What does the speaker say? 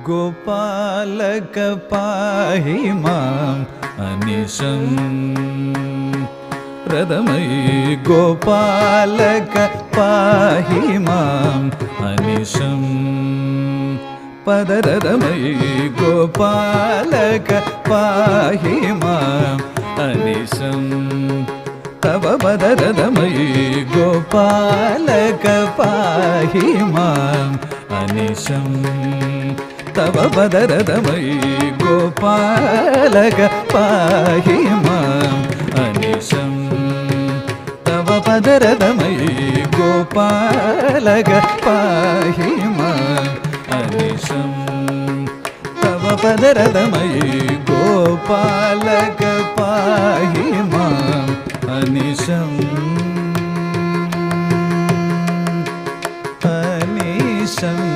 गोपालक पाहि माम् अनिशम् प्रदमयि गोपालक पाहि माम् अनिशम् पदरदमयि गोपालक पाहि माम् अनिशम् तव पदरदमयि गोपालक पाहि माम् अनिशम् तव पदरदमयि गोपालक पाहि माम् अनिशम् तव पदरदमयि गोपालक पाहि माम् अनिशम् तव पदरदमयि गोपालक पाहि माम् अनिशम् अनिशम्